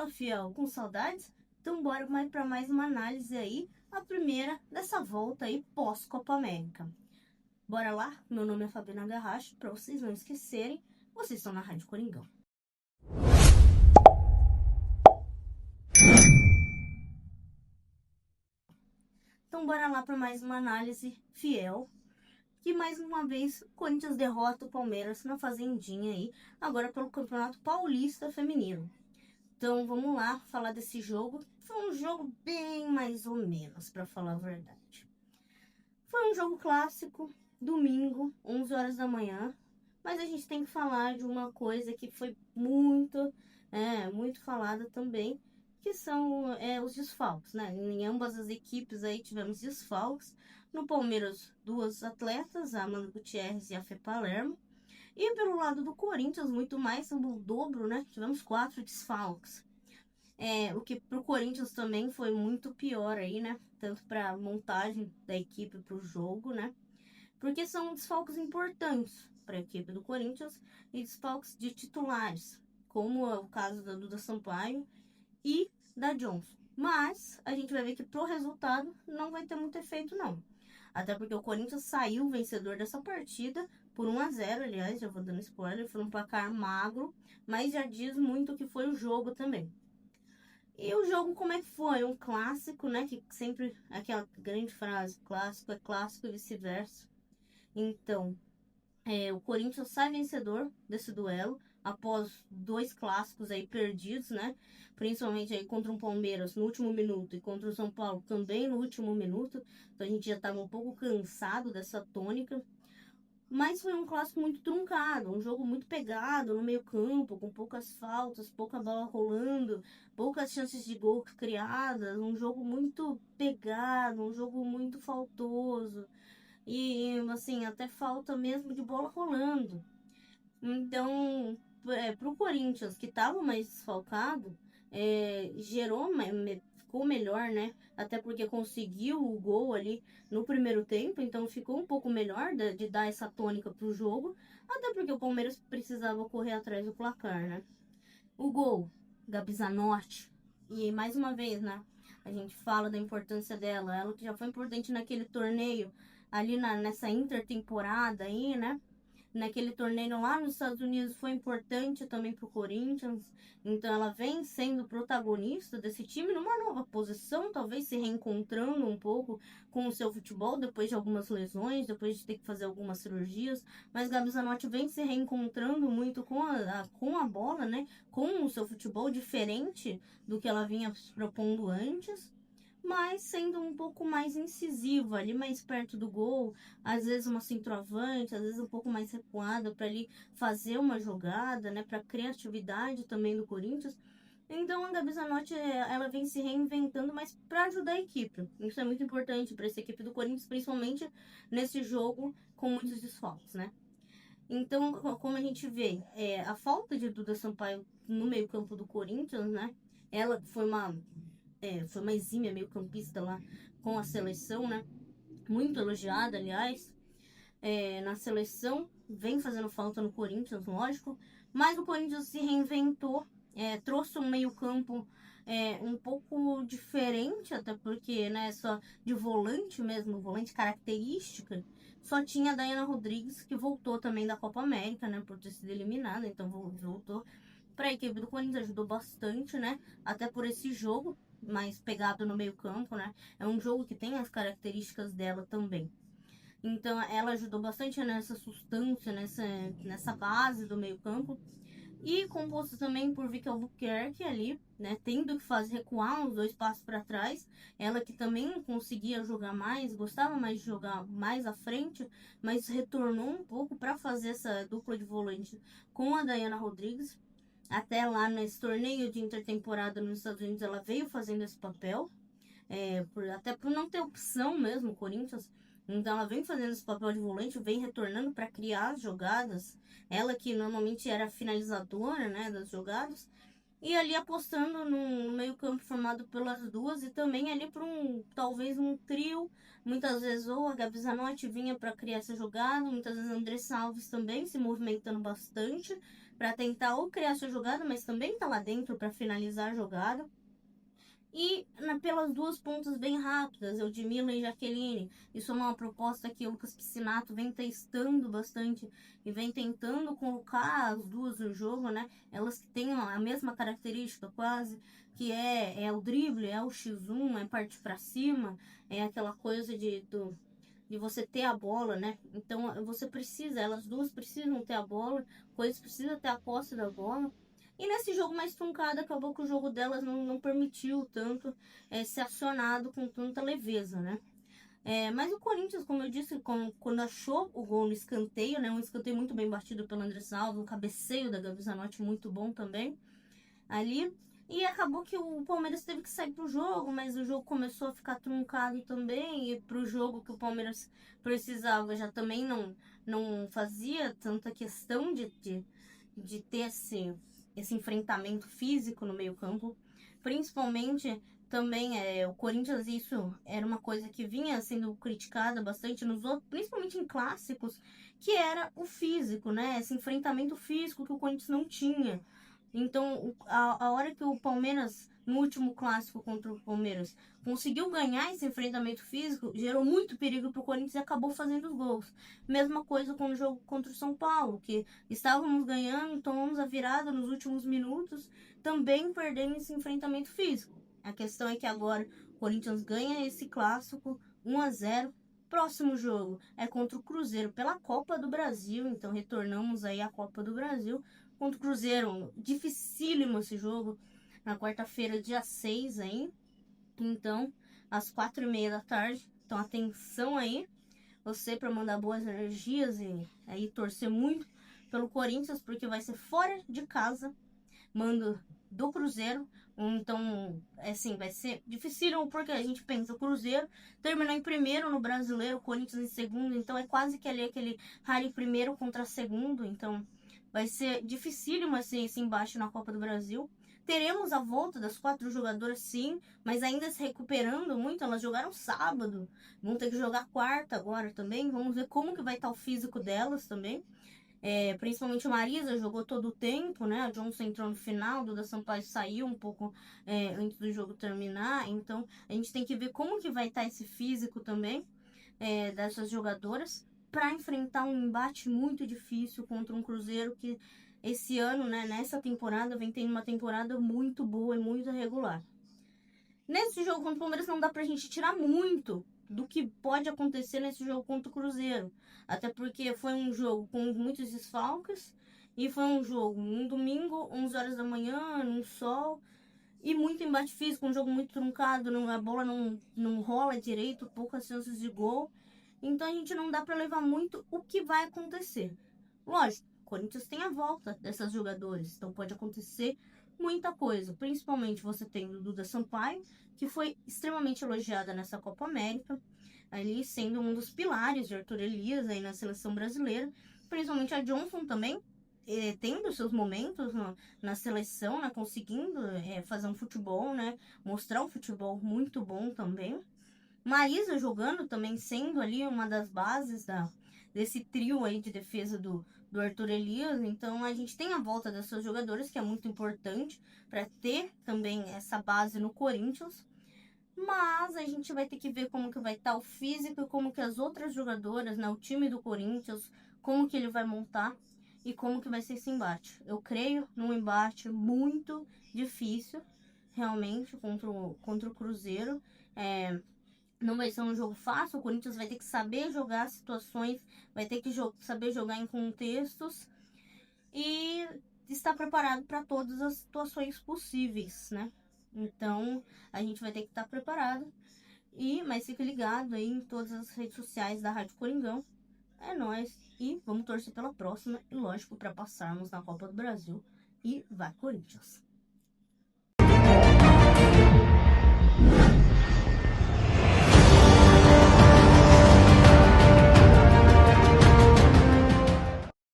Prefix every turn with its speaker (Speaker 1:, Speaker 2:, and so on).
Speaker 1: Fala, fiel, com saudades? Então bora para mais uma análise aí, a primeira dessa volta aí pós-Copa América. Bora lá? Meu nome é Fabiana Garracho, para vocês não esquecerem, vocês estão na Rádio Coringão. Então bora lá para mais uma análise fiel, que mais uma vez o Corinthians derrota o Palmeiras na Fazendinha aí, agora pelo Campeonato Paulista Feminino. Então vamos lá falar desse jogo. Foi um jogo bem mais ou menos, para falar a verdade. Foi um jogo clássico, domingo, 11 horas da manhã. Mas a gente tem que falar de uma coisa que foi muito falada também, que são os desfalques, né? Em ambas as equipes aí tivemos desfalques. No Palmeiras, duas atletas, a Amanda Gutierrez e a Fê Palermo. E pelo lado do Corinthians, muito mais, o dobro, né? Tivemos 4 desfalques. O que pro Corinthians também foi muito pior aí, né? Tanto para montagem da equipe para o jogo, né? Porque são desfalques importantes para a equipe do Corinthians e desfalques de titulares, como é o caso da Duda Sampaio e da Johnson. Mas a gente vai ver que pro resultado não vai ter muito efeito, não. Até porque o Corinthians saiu vencedor dessa partida por 1-0, aliás, já vou dando spoiler, foi um placar magro, mas já diz muito o que foi o jogo também. E o jogo, como é que foi? Um clássico, né? Que sempre, aquela grande frase, clássico é clássico e vice-versa. Então, o Corinthians sai vencedor desse duelo, após 2 clássicos aí perdidos, né? Principalmente aí contra o Palmeiras no último minuto e contra o São Paulo também no último minuto. Então a gente já estava um pouco cansado dessa tônica. Mas foi um clássico muito truncado, um jogo muito pegado no meio campo, com poucas faltas, pouca bola rolando, poucas chances de gol criadas, um jogo muito pegado, um jogo muito faltoso. E, assim, até falta mesmo de bola rolando. Então, pro Corinthians, que estava mais desfalcado, ficou melhor, né? Até porque conseguiu o gol ali no primeiro tempo, então ficou um pouco melhor de dar essa tônica pro jogo. Até porque o Palmeiras precisava correr atrás do placar, né? O gol, Gabi Zanotti, e mais uma vez, né? A gente fala da importância dela, ela que já foi importante naquele torneio, ali nessa intertemporada aí, né? Naquele torneio lá nos Estados Unidos foi importante também para o Corinthians. Então ela vem sendo protagonista desse time numa nova posição, talvez se reencontrando um pouco com o seu futebol depois de algumas lesões, depois de ter que fazer algumas cirurgias. Mas Gabi Zanotti vem se reencontrando muito com a bola, né? Com o seu futebol diferente do que ela vinha propondo antes, mas sendo um pouco mais incisiva, ali mais perto do gol, às vezes uma centroavante, às vezes um pouco mais recuada para ali fazer uma jogada, né, para criatividade também do Corinthians. Então a Gabi Zanotti, ela vem se reinventando, mas para ajudar a equipe. Isso é muito importante para essa equipe do Corinthians, principalmente nesse jogo com muitos desfalques, né? Então, como a gente vê, a falta de Duda Sampaio no meio-campo do Corinthians, né? Ela foi uma exímia meio-campista lá com a seleção, né? Muito elogiada, aliás. Na seleção, vem fazendo falta no Corinthians, lógico. Mas o Corinthians se reinventou, trouxe um meio-campo um pouco diferente, até porque, né, só de volante mesmo, volante característica, só tinha a Dayana Rodrigues, que voltou também da Copa América, né, por ter sido eliminada, então voltou para a equipe do Corinthians, ajudou bastante, né, até por esse jogo mais pegado no meio campo, né, é um jogo que tem as características dela também. Então ela ajudou bastante nessa substância, nessa base do meio campo. E composto também por Vicky Albuquerque ali, né, tendo que fazer recuar uns 2 passos para trás. Ela que também conseguia jogar mais, gostava mais de jogar mais à frente, mas retornou um pouco para fazer essa dupla de volante com a Dayana Rodrigues. Até lá nesse torneio de intertemporada nos Estados Unidos ela veio fazendo esse papel, até por não ter opção mesmo, o Corinthians. Então ela vem fazendo esse papel de volante, vem retornando para criar as jogadas. Ela que normalmente era finalizadora, né, das jogadas. E ali apostando no meio campo formado pelas duas e também ali para talvez um trio. Muitas vezes ou a Gabi Zanotti vinha para criar essa jogada, muitas vezes a Andressa Alves também se movimentando bastante para tentar ou criar sua jogada, mas também tá lá dentro para finalizar a jogada. E pelas duas pontas bem rápidas, Eudmila e Jaqueline. Isso é uma proposta que o Lucas Piscinato vem testando bastante e vem tentando colocar as duas no jogo, né? Elas que têm a mesma característica quase, que é o drible, é o X1, é parte para cima, é aquela coisa de você ter a bola, né? Então você precisa, elas duas precisam ter a bola, Coisas precisa ter a posse da bola. E nesse jogo mais truncado, acabou que o jogo delas não permitiu tanto ser acionado com tanta leveza, né? Mas o Corinthians, como eu disse, quando achou o gol no escanteio, né? Um escanteio muito bem batido pelo André Salvo, um cabeceio da Gabi Zanotti muito bom também ali. E acabou que o Palmeiras teve que sair pro jogo, mas o jogo começou a ficar truncado também. E pro jogo que o Palmeiras precisava já também não fazia tanta questão de ter esse enfrentamento físico no meio-campo. Principalmente também o Corinthians, isso era uma coisa que vinha sendo criticada bastante nos outros, principalmente em clássicos, que era o físico, né? Esse enfrentamento físico que o Corinthians não tinha. Então, a hora que o Palmeiras, no último clássico contra o Palmeiras, conseguiu ganhar esse enfrentamento físico, gerou muito perigo para o Corinthians e acabou fazendo os gols. Mesma coisa com o jogo contra o São Paulo, que estávamos ganhando, tomamos a virada nos últimos minutos, também perdendo esse enfrentamento físico. A questão é que agora o Corinthians ganha esse clássico 1-0. Próximo jogo é contra o Cruzeiro pela Copa do Brasil, então retornamos aí à Copa do Brasil contra o Cruzeiro. Dificílimo esse jogo, na quarta-feira, dia 6 aí. Então, às 4h30 da tarde. Então, atenção aí, você para mandar boas energias e aí torcer muito pelo Corinthians, porque vai ser fora de casa, mando do Cruzeiro. Então, assim, vai ser difícil, porque a gente pensa, o Cruzeiro terminou em primeiro no Brasileiro, o Corinthians em segundo, então é quase que ali aquele rally primeiro contra segundo, então vai ser dificílimo esse embate na Copa do Brasil. Teremos a volta das 4 jogadoras, sim, mas ainda se recuperando muito. Elas jogaram sábado, vão ter que jogar quarta agora também. Vamos ver como que vai estar o físico delas também. Principalmente a Marisa jogou todo o tempo, né? A Johnson entrou no final, Duda Sampaio saiu um pouco antes do jogo terminar. Então a gente tem que ver como que vai estar esse físico também dessas jogadoras para enfrentar um embate muito difícil contra um Cruzeiro que esse ano, né, nessa temporada, vem tendo uma temporada muito boa e muito regular. Nesse jogo contra o Palmeiras não dá pra gente tirar muito do que pode acontecer nesse jogo contra o Cruzeiro. Até porque foi um jogo com muitos desfalques e foi um jogo um domingo, 11 horas da manhã, num sol e muito embate físico, um jogo muito truncado, a bola não rola direito, poucas chances de gol. Então a gente não dá pra levar muito o que vai acontecer. Lógico, o Corinthians tem a volta dessas jogadoras, então pode acontecer muita coisa. Principalmente você tem o Duda Sampaio, que foi extremamente elogiada nessa Copa América, ali sendo um dos pilares de Arthur Elias aí na seleção brasileira. Principalmente a Johnson também, tendo seus momentos na seleção, né, conseguindo fazer um futebol, né, mostrar um futebol muito bom também. Marisa jogando também, sendo ali uma das bases desse trio aí de defesa do Arthur Elias. Então a gente tem a volta dessas jogadoras, que é muito importante para ter também essa base no Corinthians. Mas a gente vai ter que ver como que vai estar o físico e como que as outras jogadoras, né, o time do Corinthians, como que ele vai montar e como que vai ser esse embate. Eu creio num embate muito difícil, realmente, contra o Cruzeiro. Não vai ser um jogo fácil, o Corinthians vai ter que saber jogar situações, vai ter que saber jogar em contextos e estar preparado para todas as situações possíveis, né? Então, a gente vai ter que estar preparado. Mas fique ligado aí em todas as redes sociais da Rádio Coringão. É nóis. E vamos torcer pela próxima. E lógico, para passarmos na Copa do Brasil. E vai, Corinthians!